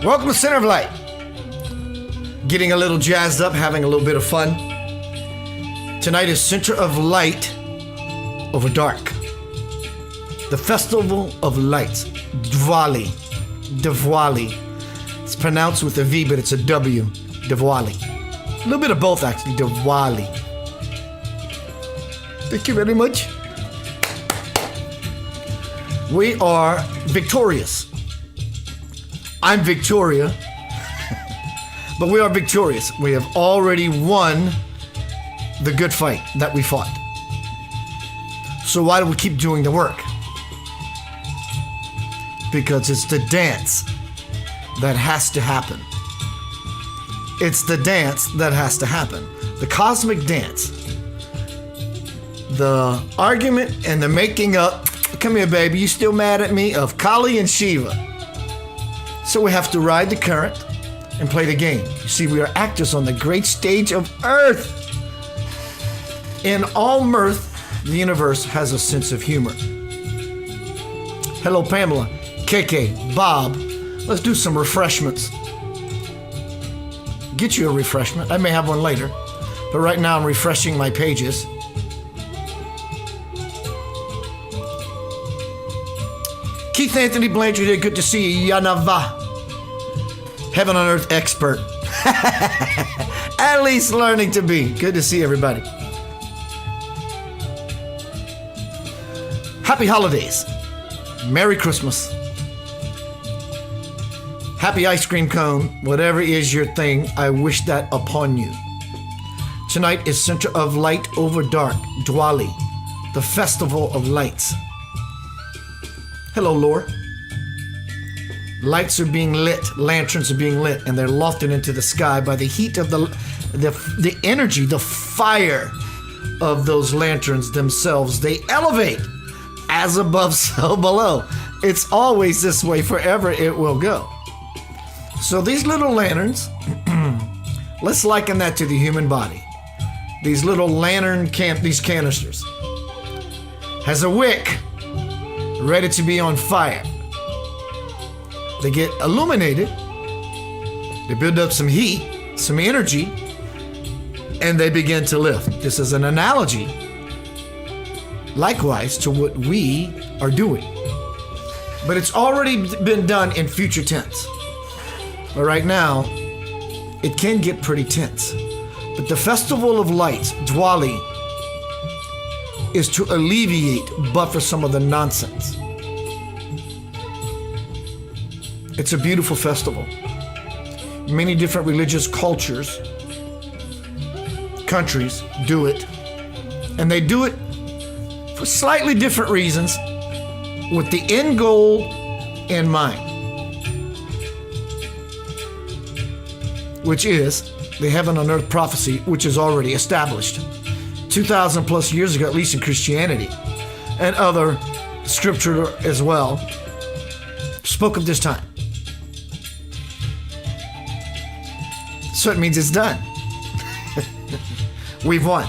Welcome to Center of Light. Getting a little jazzed up, having a little bit of fun. Tonight is Center of Light over dark. The Festival of Lights. Diwali. Diwali. It's pronounced with a V, but it's a W. Diwali. A little bit of both, actually. Diwali. Thank you very much. We are victorious. I'm Victoria, but we are victorious. We have already won the good fight that we fought. So why do we keep doing the work? Because it's the dance that has to happen. It's the dance that has to happen. The cosmic dance. The argument and the making up, come here baby, you still mad at me, of Kali and Shiva. So we have to ride the current and play the game. You see, we are actors on the great stage of Earth. In all mirth, the universe has a sense of humor. Hello, Pamela, KK, Bob. Let's do some refreshments. Get you a refreshment. I may have one later, but right now I'm refreshing my pages. Keith Anthony Blanchard here. Good to see you. Yanava. Heaven on earth expert. At least learning to be. Good to see everybody. Happy holidays. Merry Christmas. Happy ice cream cone. Whatever is your thing, I wish that upon you. Tonight is Center of Light over Dark. Diwali. The Festival of Lights. Hello, Lord. Lights are being lit, lanterns are being lit, and they're lofted into the sky by the heat of the energy, the fire of those lanterns themselves. They elevate as above, so below. It's always this way, forever it will go. So these little lanterns, let's liken that to the human body. These little these canisters, has a wick ready to be on fire. They get illuminated, they build up some heat, some energy, and they begin to lift. This is an analogy, likewise, to what we are doing. But it's already been done in future tense. But right now, it can get pretty tense. But the Festival of Lights, Diwali, is to alleviate, buffer some of the nonsense. It's a beautiful festival. Many different religious cultures, countries do it. And they do it for slightly different reasons with the end goal in mind, which is the heaven on earth prophecy, which is already established 2,000 plus years ago, at least in Christianity and other scripture as well, spoke of this time. So it means it's done. We've won.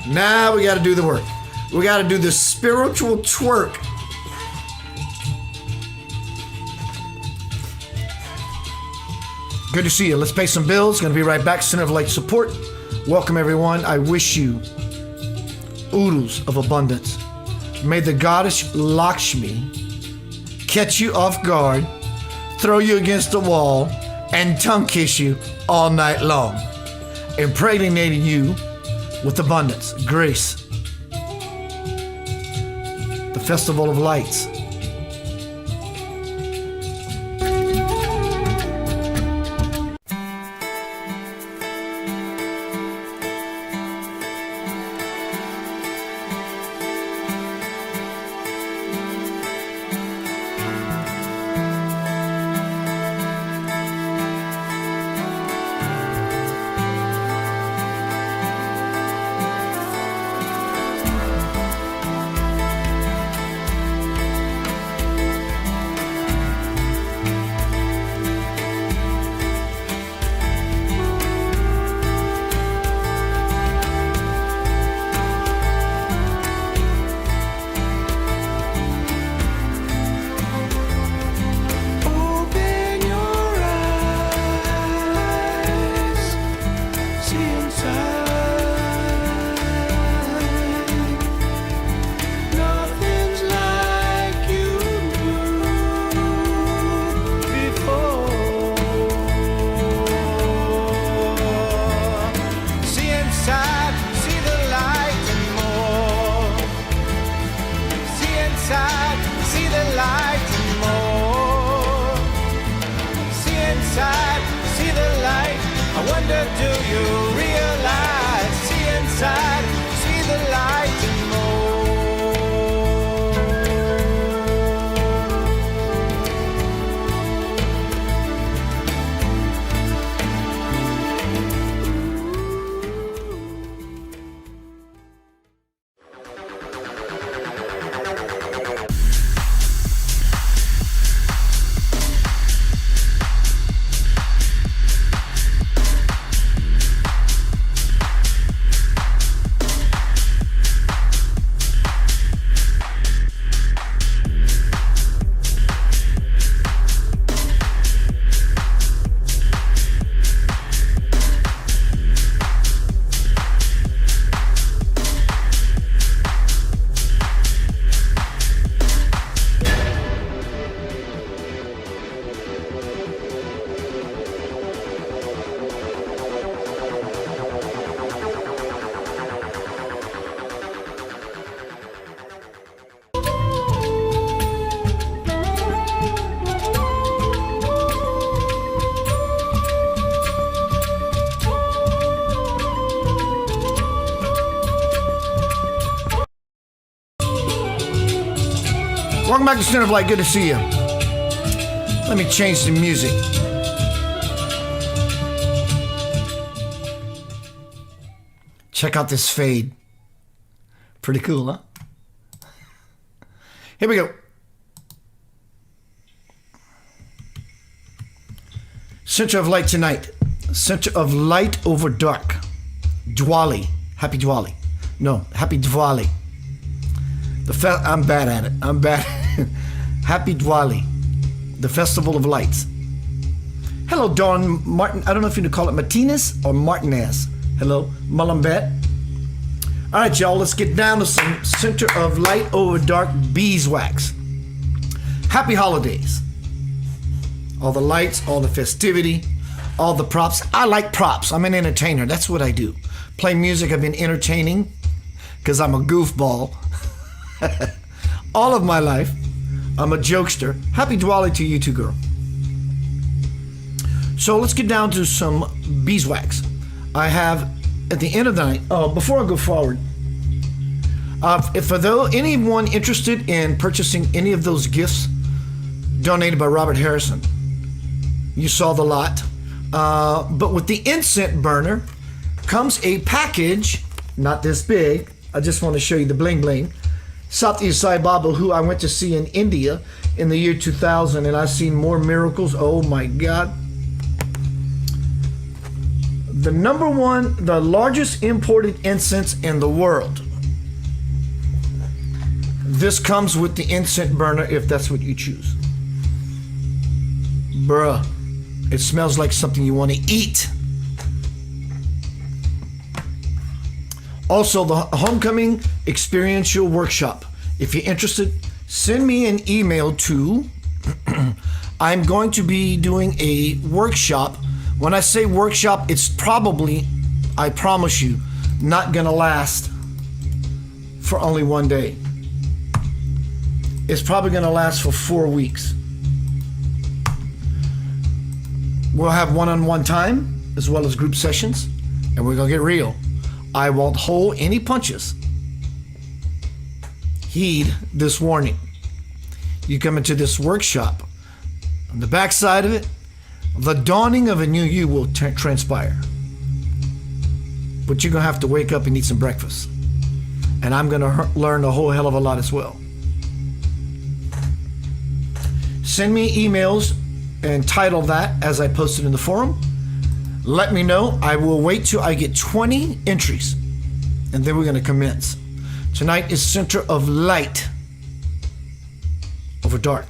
Now we got to do the work. We got to do the spiritual twerk. Good to see you. Let's pay some bills. Going to be right back. Center of Light support. Welcome everyone. I wish you oodles of abundance. May the goddess Lakshmi catch you off guard, throw you against the wall, and tongue kiss you all night long, impregnating you with abundance, grace. The Festival of Lights. I wonder, do you realize, see inside, see the light and more? Welcome back to Center of Light. Good to see you. Let me change the music. Check out this fade. Pretty cool, huh? Here we go. Center of Light tonight. Center of Light over dark. Diwali. Happy Diwali. No, Happy Diwali. I'm bad at it. I'm bad. Happy Diwali, the Festival of Lights. Hello, Dawn Martin. I don't know if you call it Martinez or Martinez. Hello, Mullumbet. All right, y'all, let's get down to some Center of Light over dark beeswax. Happy holidays. All the lights, all the festivity, all the props. I like props. I'm an entertainer. That's what I do. Play music. I've been entertaining because I'm a goofball. All of my life, I'm a jokester. Happy Diwali to you too, girl. So let's get down to some beeswax. I have at the end of the night. Oh, before I go forward, if for anyone interested in purchasing any of those gifts donated by Robert Harrison, you saw the lot. But with the incense burner comes a package, not this big. I just want to show you the bling bling. Satya Sai Baba, who I went to see in India in the year 2000, and I've seen more miracles. Oh my God. The number one, the largest imported incense in the world. This comes with the incense burner if that's what you choose. Bruh, it smells like something you want to eat. Also, the Homecoming Experiential Workshop. If you're interested, send me an email to, I'm going to be doing a workshop. When I say workshop, it's probably, I promise you, not gonna last for only one day. It's probably gonna last for 4 weeks. We'll have one-on-one time as well as group sessions, and we're gonna get real. I won't hold any punches. Heed this warning. You come into this workshop, on the backside of it, the dawning of a new you will transpire. But you're going to have to wake up and eat some breakfast. And I'm going to learn a whole hell of a lot as well. Send me emails and title that as I posted in the forum. Let me know. I will wait till I get 20 entries, and then we're going to commence. Tonight is Center of Light over dark.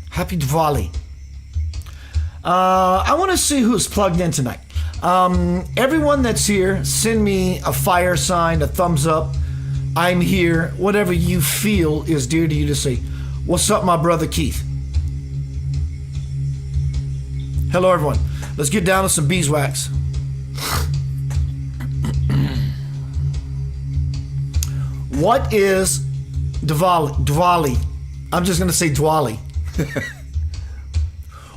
Happy Diwali. I want to see who's plugged in tonight. Everyone that's here, send me a fire sign, a thumbs up. I'm here. Whatever you feel is dear to you to say. What's up, my brother Keith? Hello, everyone. Let's get down to some beeswax. What is Diwali? I'm just going to say Diwali.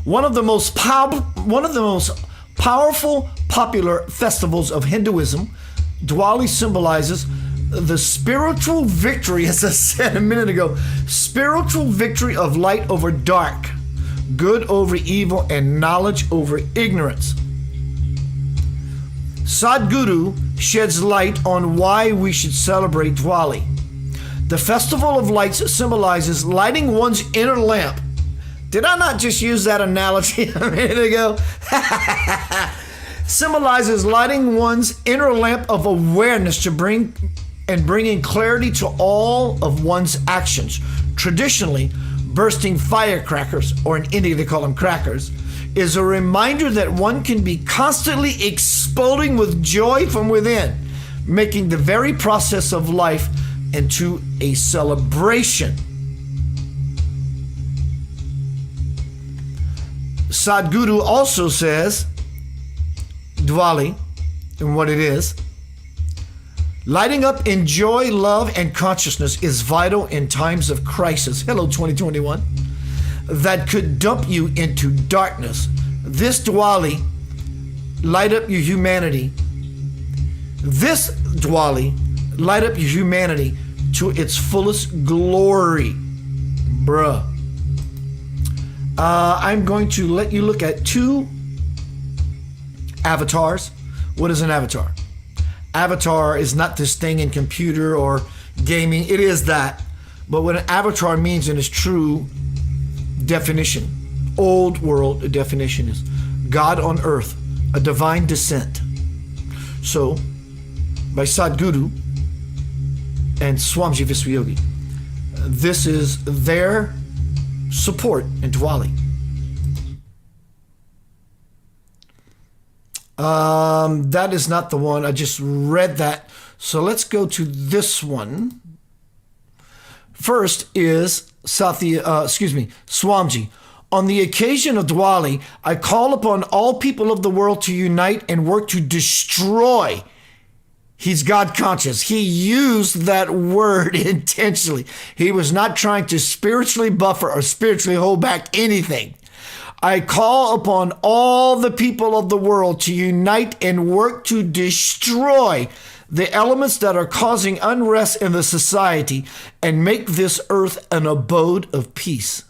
One of the most powerful, popular festivals of Hinduism, Diwali symbolizes the spiritual victory, as I said a minute ago, spiritual victory of light over dark, good over evil, and knowledge over ignorance. Sadhguru sheds light on why we should celebrate Diwali. The Festival of Lights symbolizes lighting one's inner lamp. Did I not just use that analogy a minute ago? Symbolizes lighting one's inner lamp of awareness to bringing clarity to all of one's actions. Traditionally, bursting firecrackers, or in India they call them crackers, is a reminder that one can be constantly exploding with joy from within, making the very process of life into a celebration. Sadhguru also says, Diwali, and what it is, lighting up in joy, love, and consciousness is vital in times of crisis. Hello, 2021. That could dump you into darkness. This Diwali, light up your humanity. This Diwali, light up your humanity to its fullest glory. Bruh. I'm going to let you look at two avatars. What is an avatar? Avatar is not this thing in computer or gaming. It is that. But what an avatar means in its true definition, old world definition, is God on earth, a divine descent. So, by Sadhguru and Swamiji Viswayogi, this is their support in Diwali. That is not the one. I just read that. So let's go to this one. First is Swamiji. On the occasion of Diwali, I call upon all people of the world to unite and work to destroy. He's God conscious. He used that word intentionally. He was not trying to spiritually buffer or spiritually hold back anything. I call upon all the people of the world to unite and work to destroy the elements that are causing unrest in the society and make this earth an abode of peace.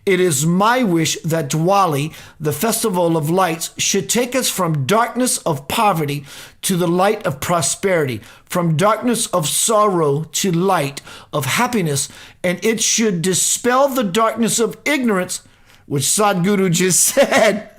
It is my wish that Diwali, the Festival of Lights, should take us from darkness of poverty to the light of prosperity, from darkness of sorrow to light of happiness, and it should dispel the darkness of ignorance, which Sadhguru just said,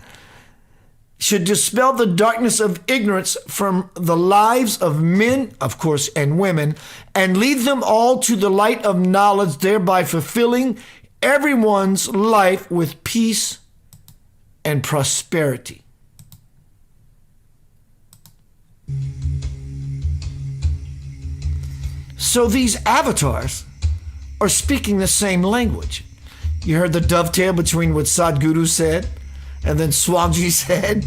should dispel the darkness of ignorance from the lives of men, of course, and women, and lead them all to the light of knowledge, thereby fulfilling everyone's life with peace and prosperity. So these avatars are speaking the same language. You heard the dovetail between what Sadhguru said and then Swamiji said.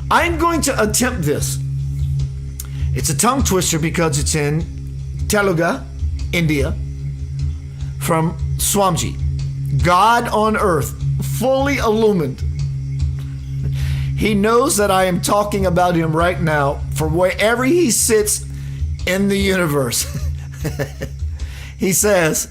I'm going to attempt this. It's a tongue twister because it's in Telugu, India, from Swamiji. God on earth, fully illumined. He knows that I am talking about him right now from wherever he sits in the universe. He says,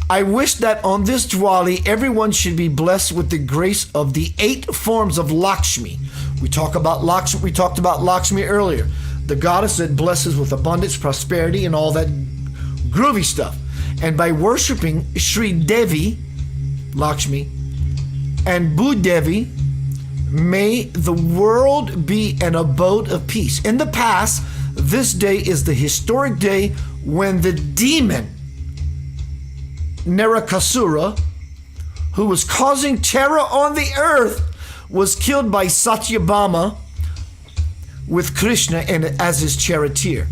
I wish that on this Diwali, everyone should be blessed with the grace of the 8 forms of Lakshmi. We talked about Lakshmi earlier, the goddess that blesses with abundance, prosperity, and all that groovy stuff. And by worshiping Sri Devi, Lakshmi, and Bhudevi, may the world be an abode of peace. In the past, this day is the historic day when the demon Narakasura, who was causing terror on the earth, was killed by Satyabhama with Krishna as his charioteer.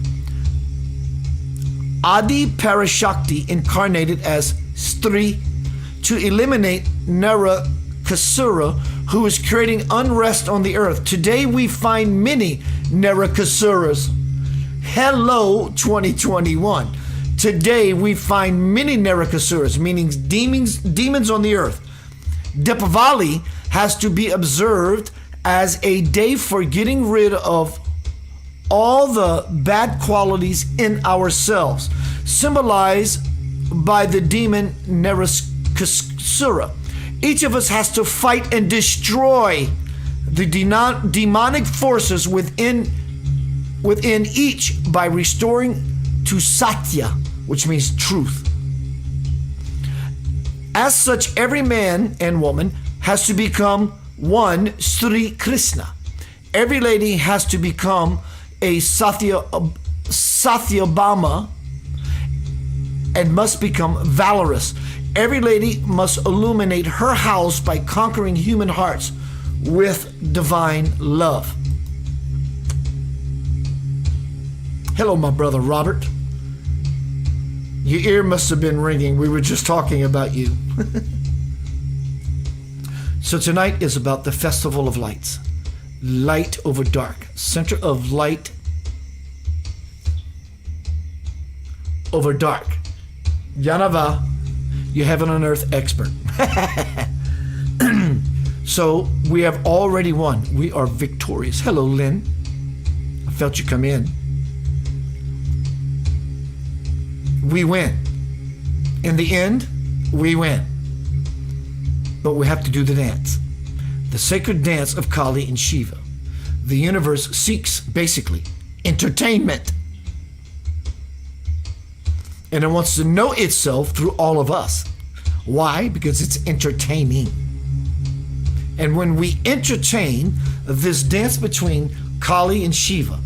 Adi Parashakti incarnated as Stri to eliminate Narakasura, who is creating unrest on the earth. Today we find many Narakasuras. Hello, 2021. Today we find many Narakasuras, meaning demons on the earth. Deepavali has to be observed as a day for getting rid of all the bad qualities in ourselves, symbolized by the demon Naraskasura. Each of us has to fight and destroy the demonic forces within each by restoring to Satya, which means truth. As such, every man and woman has to become one Sri Krishna. Every lady has to become a Satyabhama and must become valorous. Every lady must illuminate her house by conquering human hearts with divine love. Hello, my brother Robert. Your ear must have been ringing. We were just talking about you. So tonight is about the Festival of Lights. Light over dark. Center of light over dark. Yanava, you heaven on earth expert. So we have already won. We are victorious. Hello, Lynn. I felt you come in. We win. In the end, we win. But we have to do the dance. The sacred dance of Kali and Shiva. The universe seeks, basically, entertainment. And it wants to know itself through all of us. Why? Because it's entertaining. And when we entertain this dance between Kali and Shiva,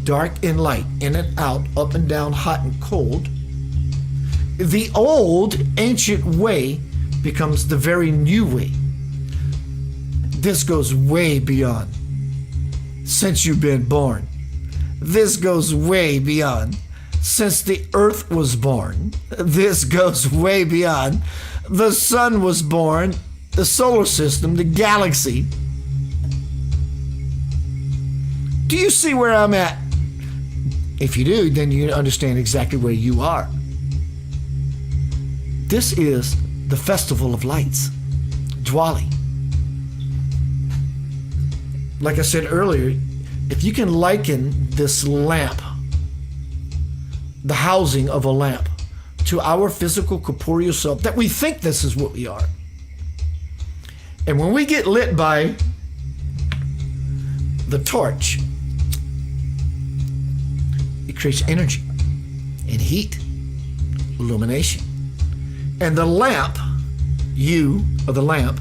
dark and light, in and out, up and down, hot and cold, the old ancient way becomes the very new way. This goes way beyond since you've been born. This goes way beyond since the earth was born. This goes way beyond the sun was born, the solar system, the galaxy. Do you see where I'm at? If you do, then you understand exactly where you are. This is the Festival of Lights, Diwali. Like I said earlier, if you can liken this lamp, the housing of a lamp, to our physical corporeal self, that we think this is what we are. And when we get lit by the torch, it creates energy and heat, illumination. And the lamp, you, or the lamp,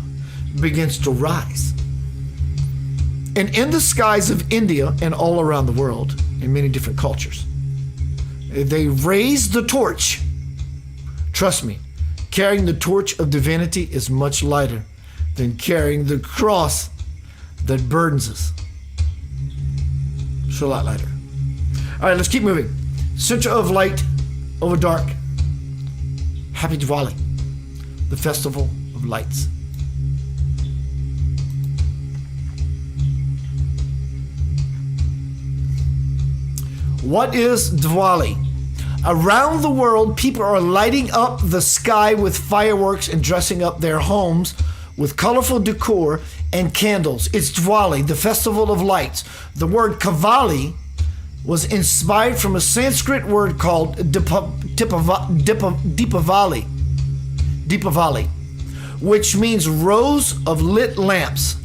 begins to rise. And in the skies of India and all around the world, in many different cultures, they raise the torch. Trust me, carrying the torch of divinity is much lighter than carrying the cross that burdens us. It's a lot lighter. All right, let's keep moving. Center of light over dark. Happy Diwali, the Festival of Lights. What is Diwali? Around the world, people are lighting up the sky with fireworks and dressing up their homes with colorful decor and candles. It's Diwali, the Festival of Lights. The word Kavali was inspired from a Sanskrit word called Deepavali, which means rows of lit lamps.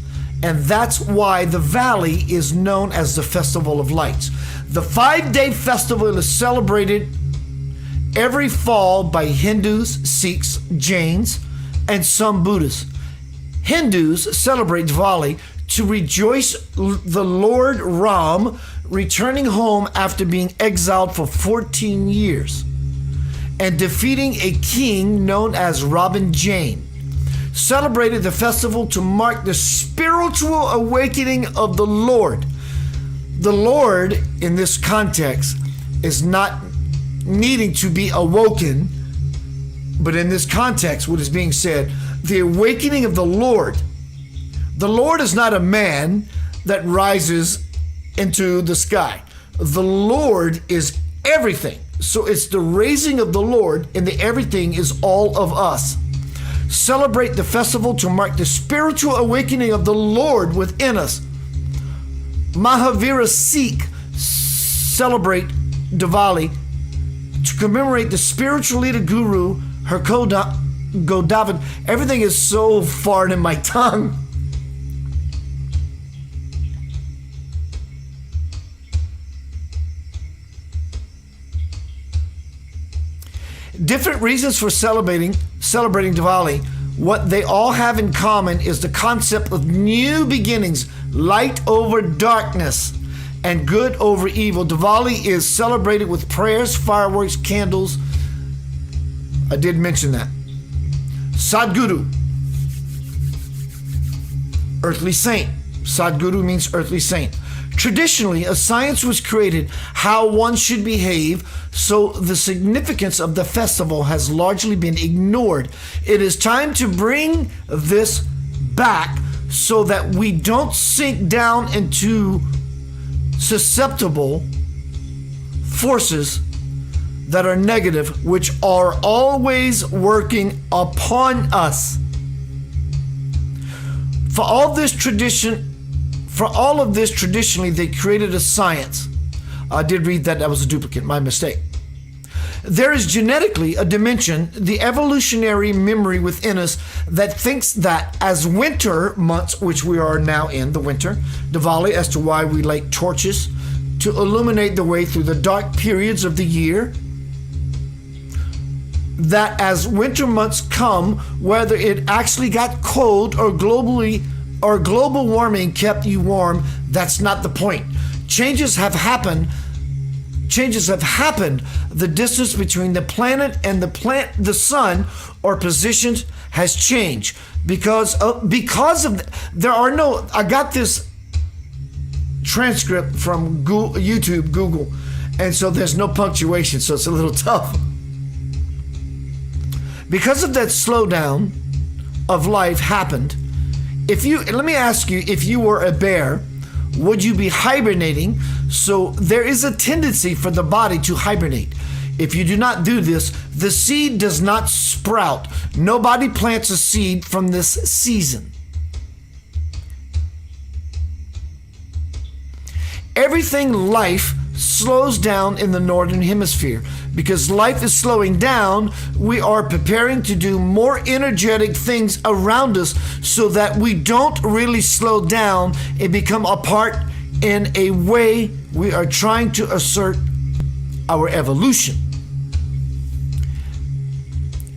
And that's why the valley is known as the Festival of Lights. The 5-day festival is celebrated every fall by Hindus, Sikhs, Jains, and some Buddhists. Hindus celebrate Diwali to rejoice the Lord Ram returning home after being exiled for 14 years and defeating a king known as Ravan Jain. Celebrated the festival to mark the spiritual awakening of the Lord. The Lord, in this context, is not needing to be awoken, but in this context, what is being said, the awakening of the Lord. The Lord is not a man that rises into the sky. The Lord is everything. So it's the raising of the Lord, and the everything is all of us. celebrate the festival to mark the spiritual awakening of the Lord within us. Mahavira Sikh celebrate Diwali to commemorate the spiritual leader guru, her Godavid. Everything is so foreign in my tongue. Different reasons for celebrating Diwali. What they all have in common is the concept of new beginnings, light over darkness, and good over evil. Diwali is celebrated with prayers, fireworks, candles. I did mention that. Sadguru, earthly saint. Sadguru means earthly saint. Traditionally, a science was created how one should behave, so the significance of the festival has largely been ignored. It is time to bring this back so that we don't sink down into susceptible forces that are negative, which are always working upon us. For all of this traditionally, they created a science. I did read that was a duplicate, my mistake. There is genetically a dimension, the evolutionary memory within us, that thinks that as winter months, which we are now in, the winter, Diwali, as to why we light torches to illuminate the way through the dark periods of the year, that as winter months come, whether it actually got cold or global warming kept you warm, that's not the point. Changes have happened. The distance between the planet and the sun or positions has changed because of I got this transcript from Google, and so there's no punctuation, so it's a little tough. Because of that slowdown of life happened, let me ask you, if you were a bear, would you be hibernating? So there is a tendency for the body to hibernate. If you do not do this, the seed does not sprout. Nobody plants a seed from this season. Everything life slows down in the northern hemisphere. Because life is slowing down, we are preparing to do more energetic things around us so that we don't really slow down and become a part in a way we are trying to assert our evolution.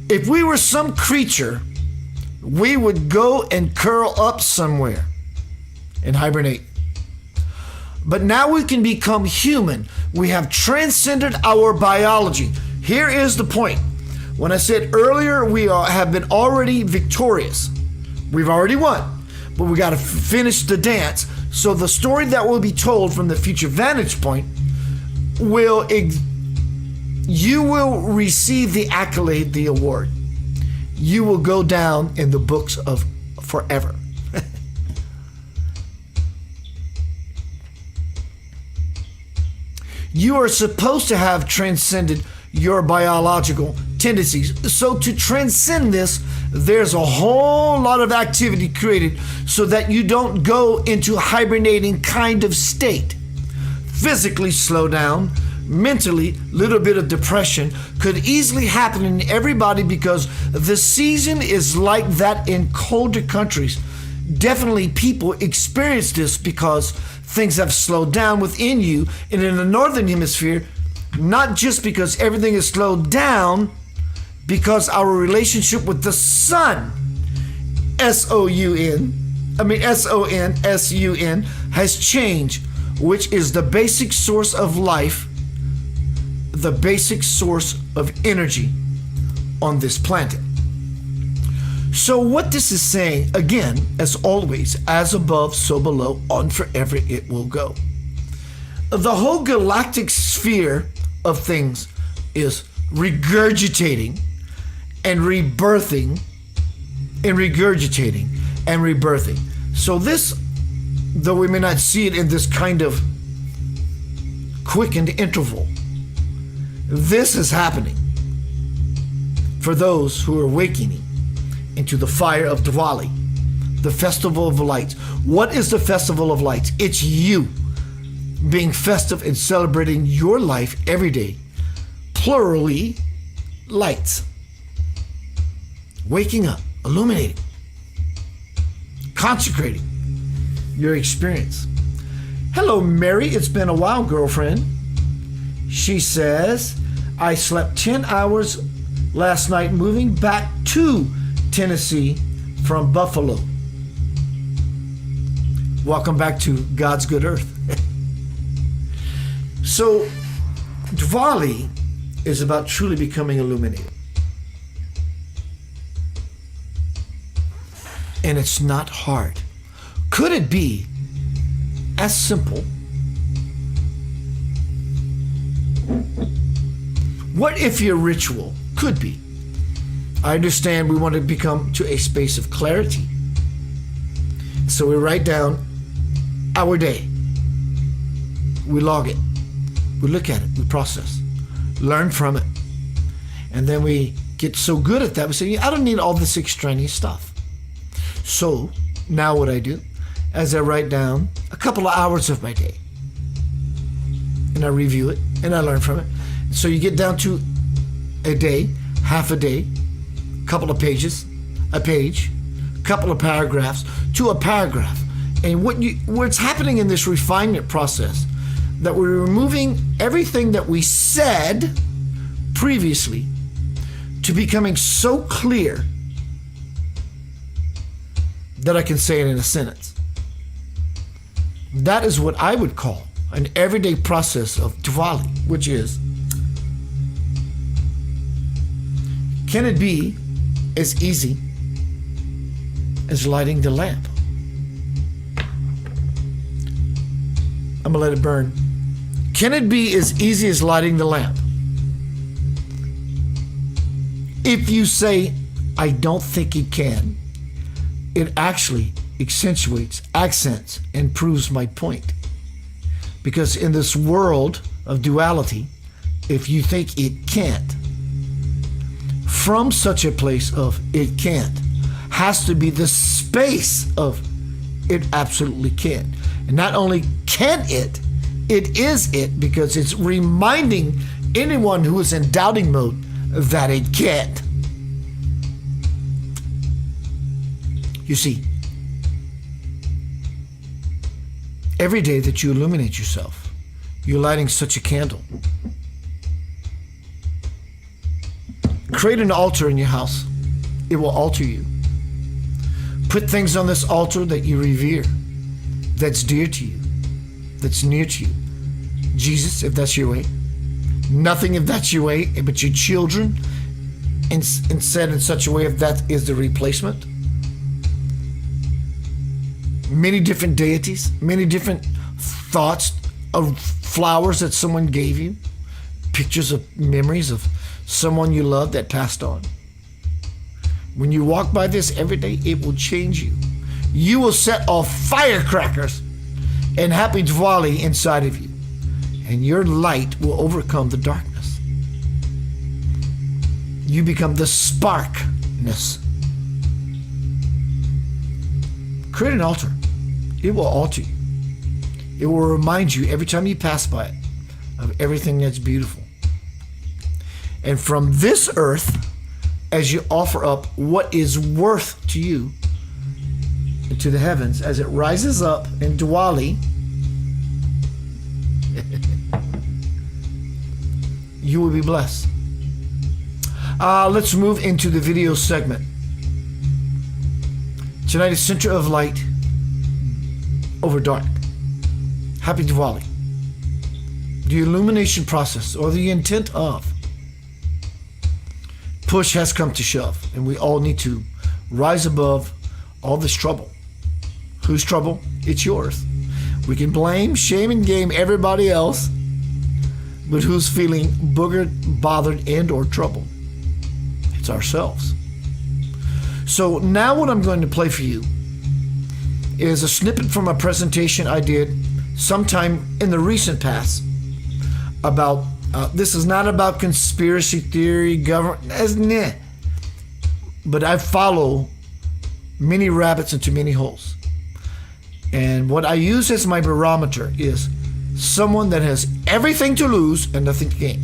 If we were some creature, we would go and curl up somewhere and hibernate. But now we can become human. We have transcended our biology. Here is the point. When I said earlier we have been already victorious, we've already won, but we got to finish the dance. So the story that will be told from the future vantage point you will receive the accolade, the award. You will go down in the books of forever. You are supposed to have transcended your biological tendencies. So to transcend this, there's a whole lot of activity created so that you don't go into a hibernating kind of state. Physically slow down, mentally, little bit of depression could easily happen in everybody because the season is like that in colder countries. Definitely people experience this because things have slowed down within you. And in the northern hemisphere, not just because everything is slowed down, because our relationship with the sun, S-O-N, has changed, which is the basic source of life, the basic source of energy on this planet. So what this is saying, again, as always, as above, so below, on forever it will go. The whole galactic sphere of things is regurgitating and rebirthing and regurgitating and rebirthing. So this, though we may not see it in this kind of quickened interval, this is happening for those who are awakening into the fire of Diwali, the Festival of Lights. What is the Festival of Lights? It's you being festive and celebrating your life every day. Plurally, lights. Waking up, illuminating, consecrating your experience. Hello, Mary. It's been a while, girlfriend. She says, I slept 10 hours last night moving back to Tennessee from Buffalo. Welcome back to God's good earth. So, Diwali is about truly becoming illuminated. And it's not hard. Could it be as simple? What if your ritual could be? I understand we want to become to a space of clarity. So we write down our day. We log it. We look at it. We process. Learn from it. And then we get so good at that, we say, I don't need all this extraneous stuff. So now what I do, as I write down a couple of hours of my day, and I review it, and I learn from it. So you get down to a day, half a day, couple of pages, a page, couple of paragraphs, to a paragraph. And what's happening in this refinement process, that we're removing everything that we said previously to becoming so clear that I can say it in a sentence. That is what I would call an everyday process of Diwali, which is, can it be as easy as lighting the lamp? I'm gonna let it burn. Can it be as easy as lighting the lamp? If you say, I don't think it can, it actually accentuates, accents, and proves my point. Because in this world of duality, if you think it can't, from such a place of it can't, has to be the space of it absolutely can. And not only can it is it, because it's reminding anyone who is in doubting mode that it can't. You see, every day that you illuminate yourself, you're lighting such a candle. Create an altar in your house. It will alter you. Put things on this altar that you revere, that's dear to you, that's near to you. Jesus, if that's your way. Nothing if that's your way, but your children, and said in such a way if that is the replacement. Many different deities, many different thoughts of flowers that someone gave you, pictures of memories of someone you loved that passed on. When you walk by this every day, it will change you. You will set off firecrackers and happy Diwali inside of you, and your light will overcome the darkness. You become the sparkness. Create an altar. It will alter you. It will remind you every time you pass by it of everything that's beautiful. And from this earth, as you offer up what is worth to you to the heavens, as it rises up in Diwali, you will be blessed. Let's move into the video segment. Tonight is Center of Light over Dark. Happy Diwali. The illumination process, or the intent of, push has come to shove, and we all need to rise above all this trouble. Whose trouble? It's yours. We can blame, shame, and game everybody else, but who's feeling boogered, bothered, and or troubled? It's ourselves. So now what I'm going to play for you is a snippet from a presentation I did sometime in the recent past about, this is not about conspiracy theory, government, but I follow many rabbits into many holes. And what I use as my barometer is someone that has everything to lose and nothing to gain.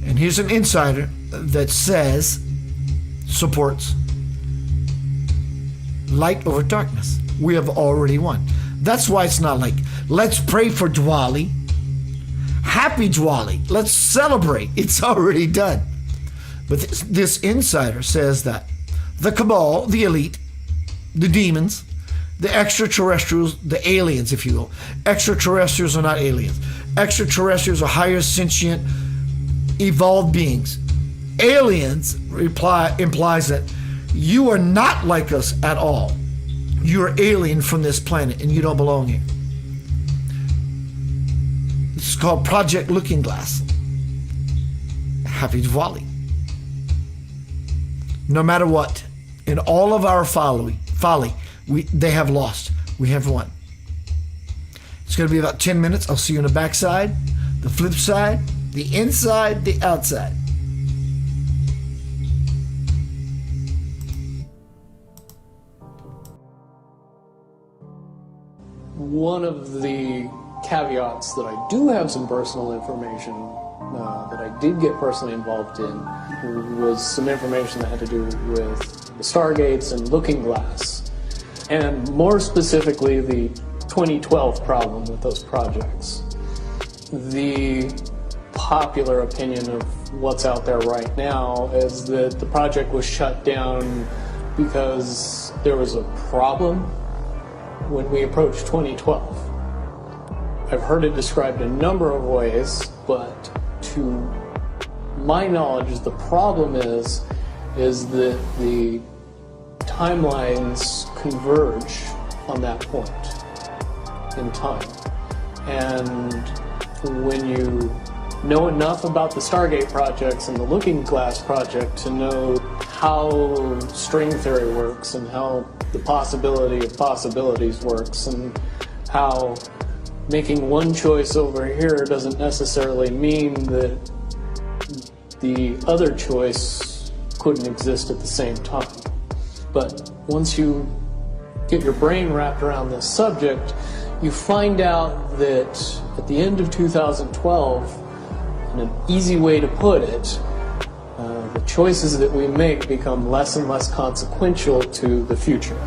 And here's an insider that supports light over darkness. We have already won. That's why it's not like, let's pray for Diwali. Happy Diwali. Let's celebrate. It's already done. But this insider says that the cabal, the elite, the demons, the extraterrestrials, the aliens, if you will. Extraterrestrials are not aliens. Extraterrestrials are higher sentient, evolved beings. Aliens implies that you are not like us at all. You are alien from this planet and you don't belong here. It's called Project Looking Glass. Happy Diwali. No matter what, in all of our folly, they have lost. We have won. It's going to be about 10 minutes. I'll see you on the backside, the flip side, the inside, the outside. One of the caveats that I do have some personal information that I did get personally involved in was some information that had to do with the Stargates and Looking Glass, and more specifically the 2012 problem with those projects. The popular opinion of what's out there right now is that the project was shut down because there was a problem when we approached 2012. I've heard it described a number of ways, but to my knowledge, the problem is that the timelines converge on that point in time. And when you know enough about the Stargate projects and the Looking Glass project to know how string theory works and how the possibility of possibilities works and how making one choice over here doesn't necessarily mean that the other choice couldn't exist at the same time. But once you get your brain wrapped around this subject, you find out that at the end of 2012, in an easy way to put it, the choices that we make become less and less consequential to the future.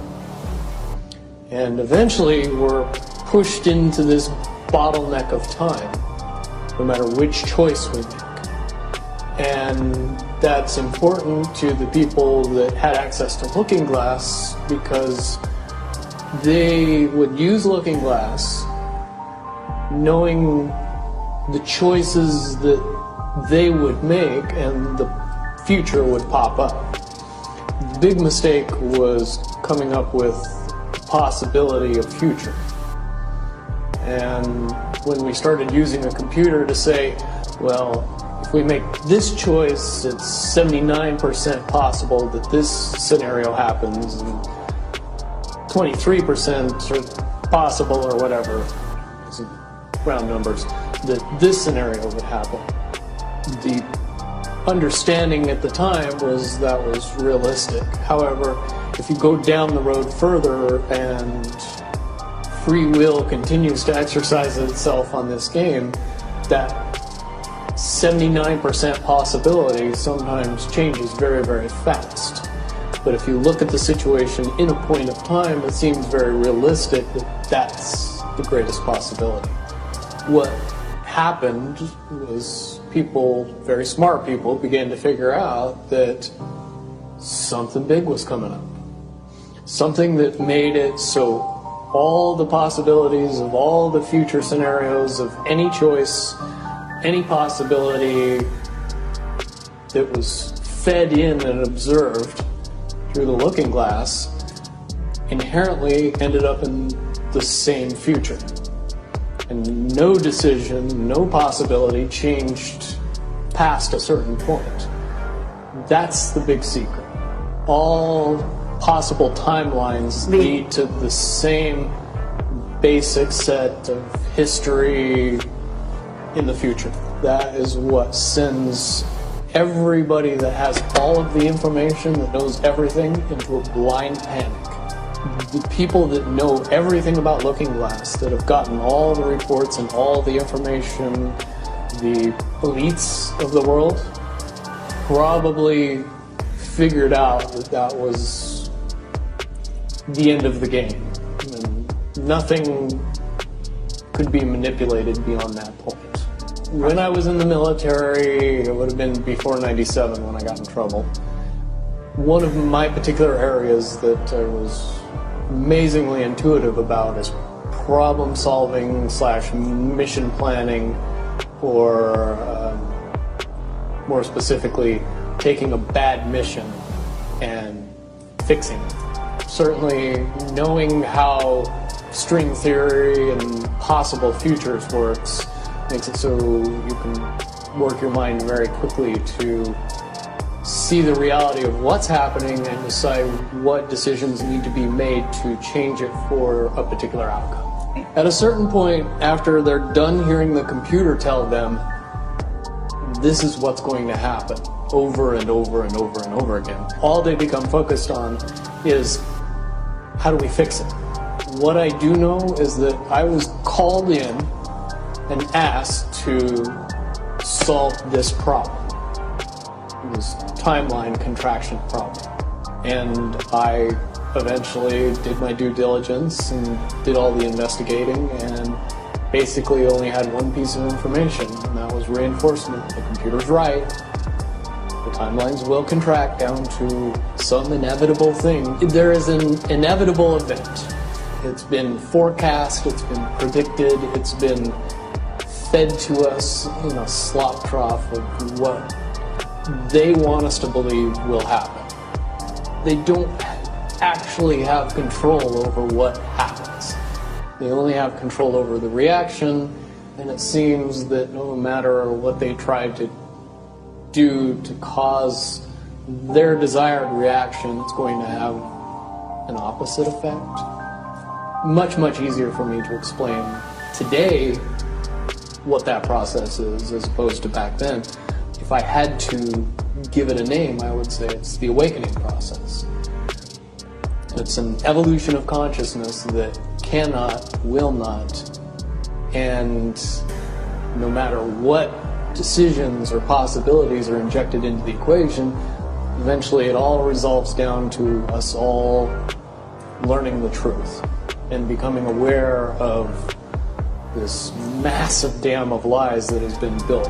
And eventually we're pushed into this bottleneck of time, no matter which choice we make. And that's important to the people that had access to Looking Glass because they would use Looking Glass knowing the choices that they would make and the future would pop up. The big mistake was coming up with the possibility of future. And when we started using a computer to say, well, if we make this choice, it's 79% possible that this scenario happens, and 23% are possible or whatever, round numbers, that this scenario would happen. The understanding at the time was that was realistic. However, if you go down the road further and free will continues to exercise itself on this game, that 79% possibility sometimes changes very, very fast. But if you look at the situation in a point of time, it seems very realistic that that's the greatest possibility. What happened was people, very smart people, began to figure out that something big was coming up. Something that made it so all the possibilities of all the future scenarios of any choice, any possibility that was fed in and observed through the Looking Glass inherently ended up in the same future. And no decision, no possibility changed past a certain point. That's the big secret. All possible timelines lead to the same basic set of history in the future. That is what sends everybody that has all of the information, that knows everything, into a blind panic. The people that know everything about Looking Glass, that have gotten all the reports and all the information, the elites of the world, probably figured out that that was the end of the game. And nothing could be manipulated beyond that point. When I was in the military, it would have been before '97 when I got in trouble. One of my particular areas that I was amazingly intuitive about is problem solving / mission planning, or more specifically, taking a bad mission and fixing it. Certainly knowing how string theory and possible futures works makes it so you can work your mind very quickly to see the reality of what's happening and decide what decisions need to be made to change it for a particular outcome. At a certain point, after they're done hearing the computer tell them this is what's going to happen over and over and over and over again, all they become focused on is how do we fix it? What I do know is that I was called in and asked to solve this problem, this timeline contraction problem. And I eventually did my due diligence and did all the investigating, and basically only had one piece of information, and that was reinforcement. The computer's right. The timelines will contract down to some inevitable thing. There is an inevitable event. It's been forecast, it's been predicted, it's been fed to us in a slop trough of what they want us to believe will happen. They don't actually have control over what happens. They only have control over the reaction, and it seems that no matter what they try to do to cause their desired reaction, it's going to have an opposite effect. Much, much easier for me to explain today what that process is as opposed to back then. If I had to give it a name, I would say it's the awakening process. It's an evolution of consciousness that cannot, will not, and no matter what decisions or possibilities are injected into the equation, eventually it all resolves down to us all learning the truth and becoming aware of this massive dam of lies that has been built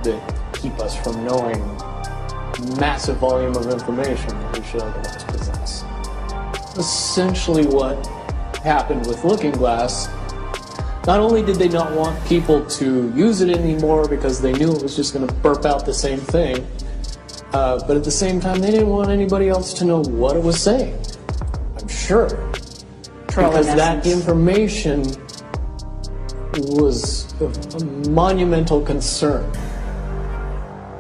that keep us from knowing massive volume of information that we should otherwise possess. Essentially what happened with Looking Glass, not only did they not want people to use it anymore because they knew it was just going to burp out the same thing, but at the same time they didn't want anybody else to know what it was saying. I'm sure. Because that information was a monumental concern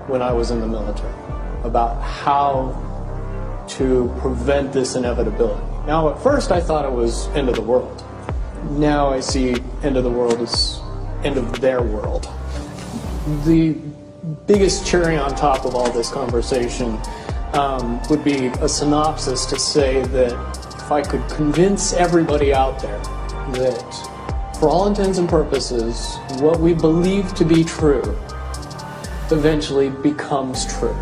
when I was in the military about how to prevent this inevitability. Now, at first I thought it was end of the world. Now I see end of the world as end of their world. The biggest cherry on top of all this conversation would be a synopsis to say that if I could convince everybody out there that for all intents and purposes, what we believe to be true eventually becomes true.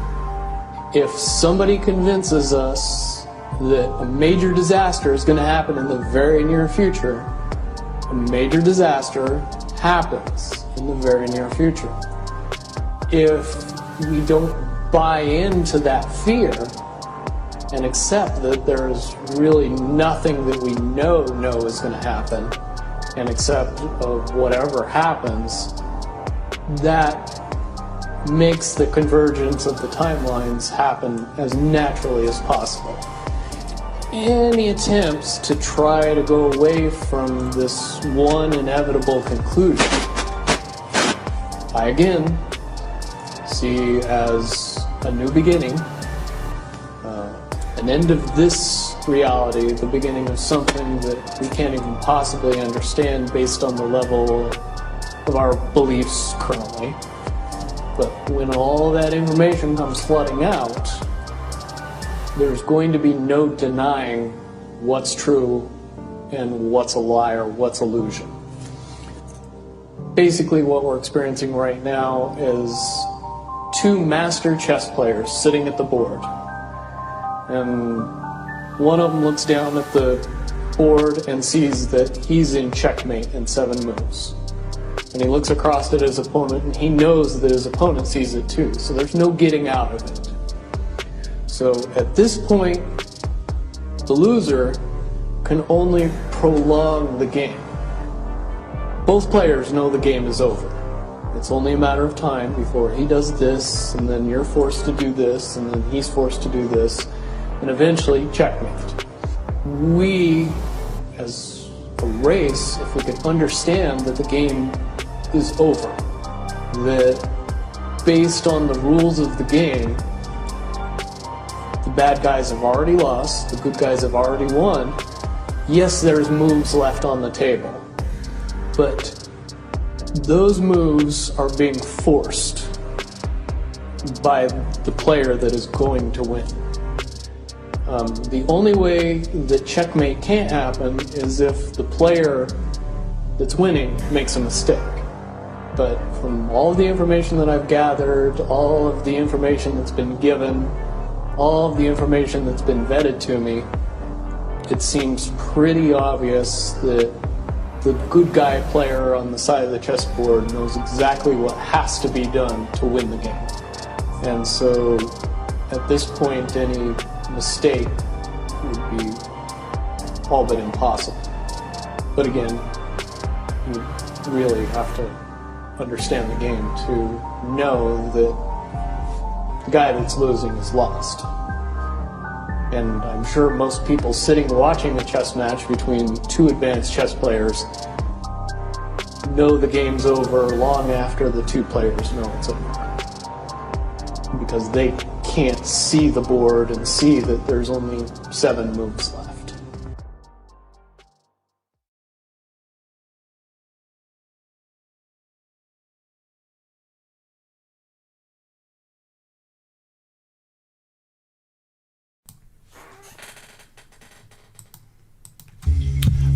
If somebody convinces us that a major disaster is going to happen in the very near future, a major disaster happens in the very near future. If we don't buy into that fear and accept that there's really nothing that we know is going to happen, and accept of whatever happens, that makes the convergence of the timelines happen as naturally as possible. Any attempts to try to go away from this one inevitable conclusion, I again see as a new beginning, an end of this reality, the beginning of something that we can't even possibly understand based on the level of our beliefs currently. But when all that information comes flooding out, there's going to be no denying what's true and what's a lie or what's illusion. Basically, what we're experiencing right now is two master chess players sitting at the board. And one of them looks down at the board and sees that he's in checkmate in 7 moves. And he looks across at his opponent and he knows that his opponent sees it too, so there's no getting out of it. So at this point, the loser can only prolong the game. Both players know the game is over. It's only a matter of time before he does this, and then you're forced to do this, and then he's forced to do this, and eventually checkmate. We, as a race, if we could understand that the game is over, that based on the rules of the game, the bad guys have already lost, the good guys have already won. Yes, there's moves left on the table, but those moves are being forced by the player that is going to win. The only way that checkmate can't happen is if the player that's winning makes a mistake. But from all of the information that I've gathered, all of the information that's been given, all of the information that's been vetted to me, it seems pretty obvious that the good guy player on the side of the chessboard knows exactly what has to be done to win the game. And so at this point, any mistake would be all but impossible. But again, you really have to understand the game to know that the guy that's losing is lost. And I'm sure most people sitting watching a chess match between two advanced chess players know the game's over long after the two players know it's over. Because they can't see the board and see that there's only 7 moves left.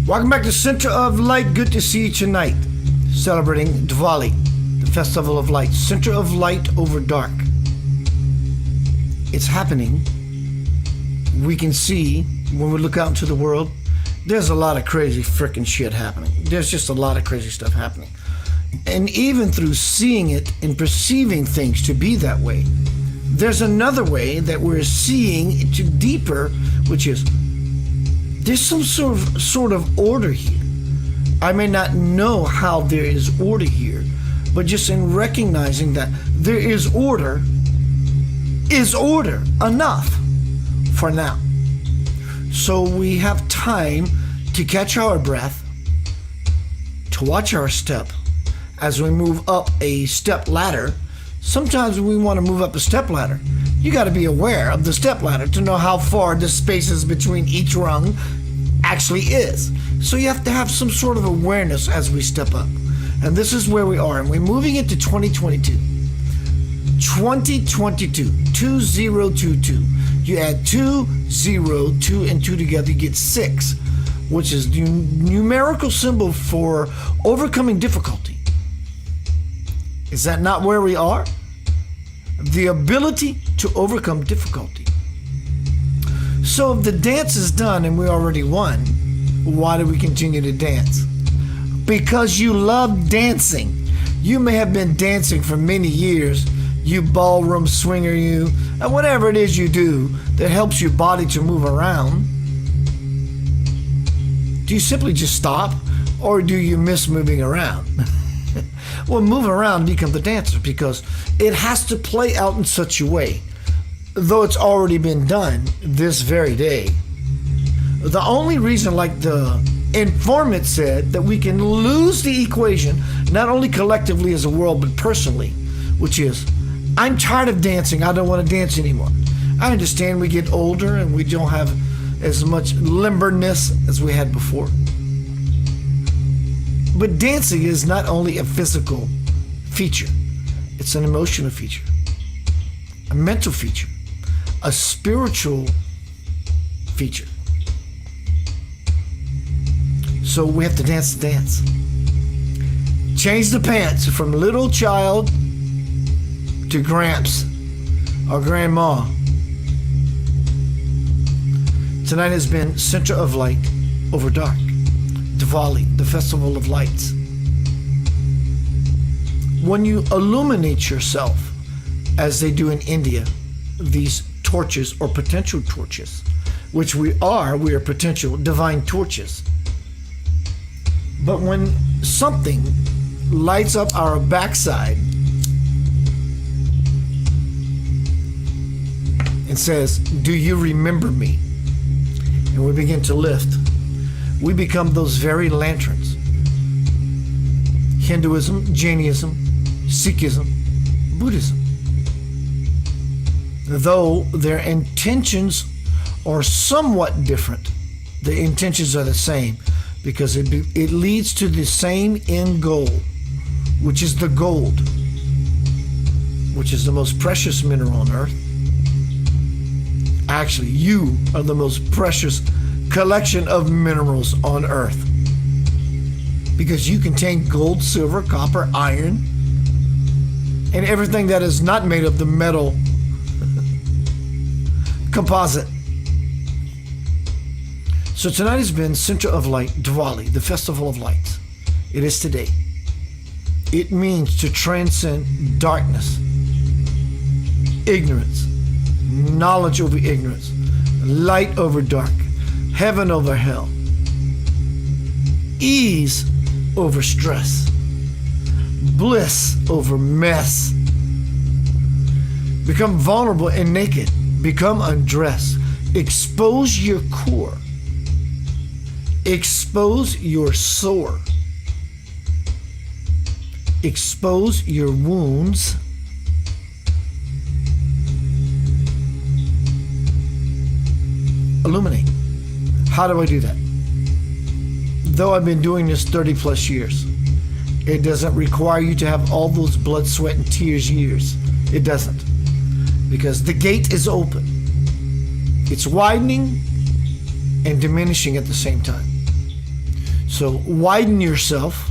Welcome back to Center of Light. Good to see you tonight. Celebrating Diwali, the Festival of Light. Center of Light over dark. It's happening. We can see when we look out into the world, there's a lot of crazy freaking shit happening. There's just a lot of crazy stuff happening. And even through seeing it and perceiving things to be that way, there's another way that we're seeing it to deeper, which is there's some sort of order here. I may not know how there is order here, but just in recognizing that there is order enough for now. So we have time to catch our breath, to watch our step as we move up a step ladder. Sometimes we want to move up a step ladder. You got to be aware of the step ladder to know how far the spaces between each rung actually is. So you have to have some sort of awareness as we step up. And this is where we are. And we're moving into 2022. 2022. 2022. You add 2, 0, 2, and 2 together, you get 6, which is the numerical symbol for overcoming difficulty. Is that not where we are? The ability to overcome difficulty. So if the dance is done and we already won, why do we continue to dance? Because you love dancing. You may have been dancing for many years, you ballroom swinger, and whatever it is you do that helps your body to move around. Do you simply just stop, or do you miss moving around? Well, move around and become the dancer, because it has to play out in such a way, though it's already been done this very day. The only reason, like the informant said, that we can lose the equation, not only collectively as a world, but personally, which is, I'm tired of dancing, I don't want to dance anymore. I understand we get older and we don't have as much limberness as we had before. But dancing is not only a physical feature, it's It's an emotional feature, a mental feature, a spiritual feature. So we have to dance the dance. Change the pants from little child to gramps or grandma. Tonight has been Center of Light over Dark. Diwali, the Festival of Lights. When you illuminate yourself, as they do in India, these torches or potential torches, which we are potential divine torches. But when something lights up our backside and says, "Do you remember me?" and we begin to lift, we become those very lanterns. Hinduism, Jainism, Sikhism, Buddhism. Though their intentions are somewhat different, the intentions are the same because it leads to the same end goal, which is the gold, which is the most precious mineral on earth. Actually, you are the most precious collection of minerals on earth because you contain gold, silver, copper, iron, and everything that is not made of the metal composite. So tonight has been Center of Light, Diwali, the Festival of Lights. It is today. It means to transcend darkness, ignorance, knowledge over ignorance, light over dark, heaven over hell, ease over stress, bliss over mess. Become vulnerable and naked. Become undressed. Expose your core. Expose your sore. Expose your wounds. Illuminate. How do I do that? Though I've been doing this 30 plus years, it doesn't require you to have all those blood, sweat, and tears years. It doesn't. Because the gate is open. It's widening and diminishing at the same time. So widen yourself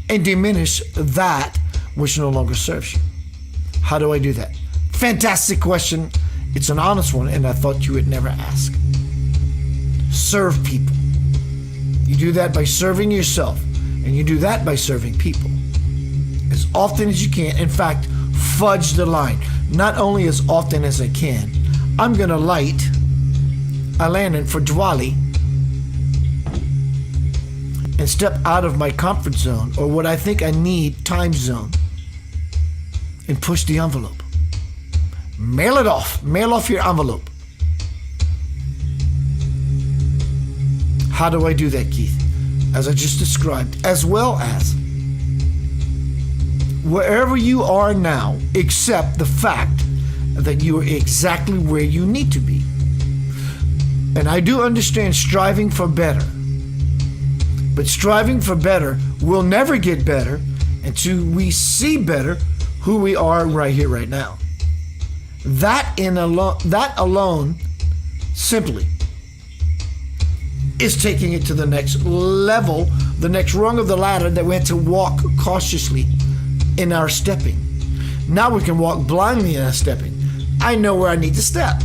and diminish that which no longer serves you. How do I do that? Fantastic question. It's an honest one, and I thought you would never ask. Serve people. You do that by serving yourself, and you do that by serving people as often as you can. In fact, fudge the line. Not only as often as I can. I'm going to light a lantern for Diwali and step out of my comfort zone, or what I think I need time zone, and push the envelope. Mail it off. Mail off your envelope. How do I do that, Keith? As I just described, as well as wherever you are now, accept the fact that you are exactly where you need to be. And I do understand striving for better. But striving for better will never get better until we see better who we are right here, right now. That alone simply is taking it to the next level, the next rung of the ladder that we had to walk cautiously in our stepping. Now we can walk blindly in our stepping. I know where I need to step.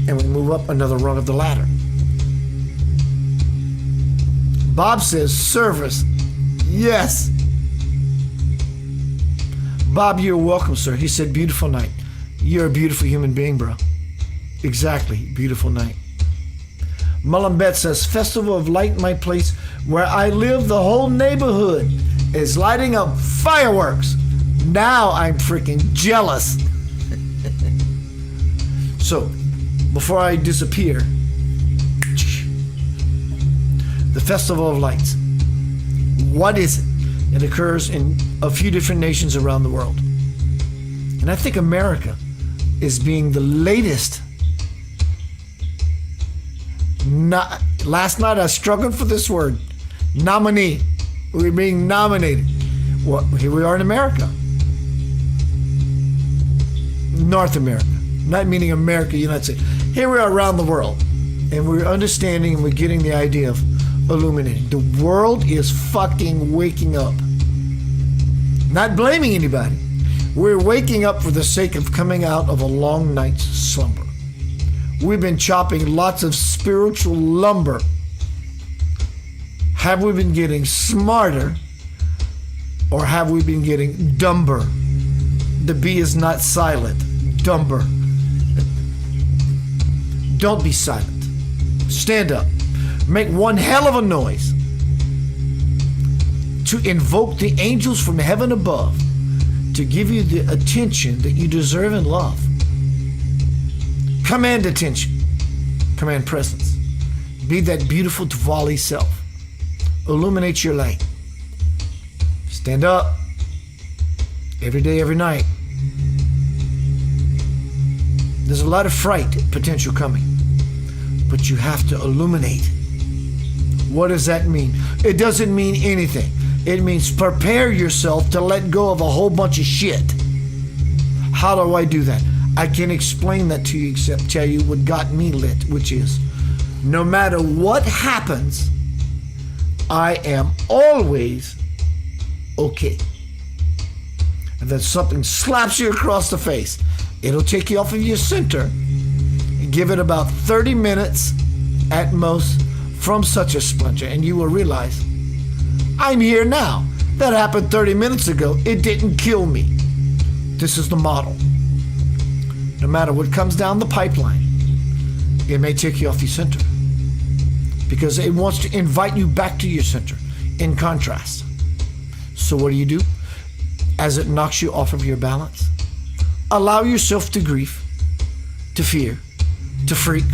And we move up another rung of the ladder. Bob says service. Yes. Bob, you're welcome, sir. He said beautiful night. You're a beautiful human being, bro. Exactly. Beautiful night. Mullenbet says, Festival of Light in my place where I live, the whole neighborhood is lighting up fireworks. Now I'm freaking jealous. So, before I disappear, the Festival of Lights. What is it? It occurs in a few different nations around the world. And I think America is being the latest. Last night I struggled for this word. Nominee. We're being nominated. Well, here we are in America. North America, not meaning America, United States. Here we are around the world, and we're understanding and we're getting the idea of illuminating. The world is fucking waking up. Not blaming anybody. We're waking up for the sake of coming out of a long night's slumber. We've been chopping lots of spiritual lumber. Have we been getting smarter, or have we been getting dumber? The B is not silent. Dumber. Don't be silent. Stand up. Make one hell of a noise to invoke the angels from heaven above to give you the attention that you deserve and love. Command attention. Command presence. Be that beautiful Diwali self. Illuminate your light. Stand up. Every day, every night. There's a lot of fright potential coming, but you have to illuminate. What does that mean? It doesn't mean anything. It means prepare yourself to let go of a whole bunch of shit. How do I do that? I can't explain that to you except tell you what got me lit, which is no matter what happens, I am always okay. And then something slaps you across the face. It'll take you off of your center and give it about 30 minutes at most from such a splinter, and you will realize, I'm here now. That happened 30 minutes ago. It didn't kill me. This is the model. No matter what comes down the pipeline, it may take you off your center because it wants to invite you back to your center in contrast. So what do? As it knocks you off of your balance, allow yourself to grieve, to fear, to freak,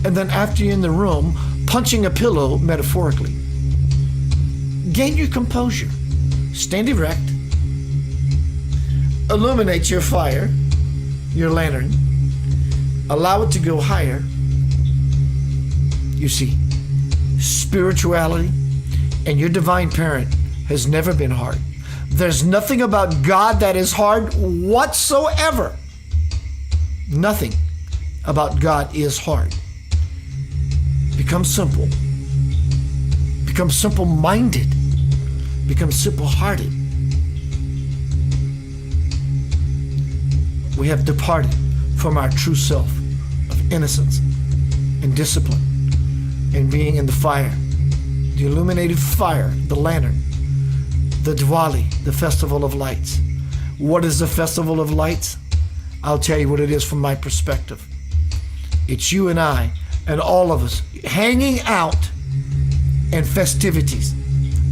and then after you're in the room, punching a pillow metaphorically, gain your composure, stand erect, illuminate your fire, your lantern, allow it to go higher. You see, spirituality and your divine parent has never been hard. There's nothing about God that is hard whatsoever. Nothing about God is hard. Become simple. Become simple-minded. Become simple-hearted. We have departed from our true self of innocence and discipline and being in the fire, the illuminated fire, the lantern, the Diwali, the Festival of Lights. What is the Festival of Lights? I'll tell you what it is from my perspective. It's you and I and all of us hanging out and festivities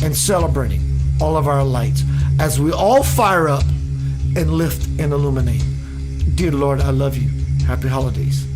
and celebrating all of our lights as we all fire up and lift and illuminate. Dear Lord, I love you. Happy holidays.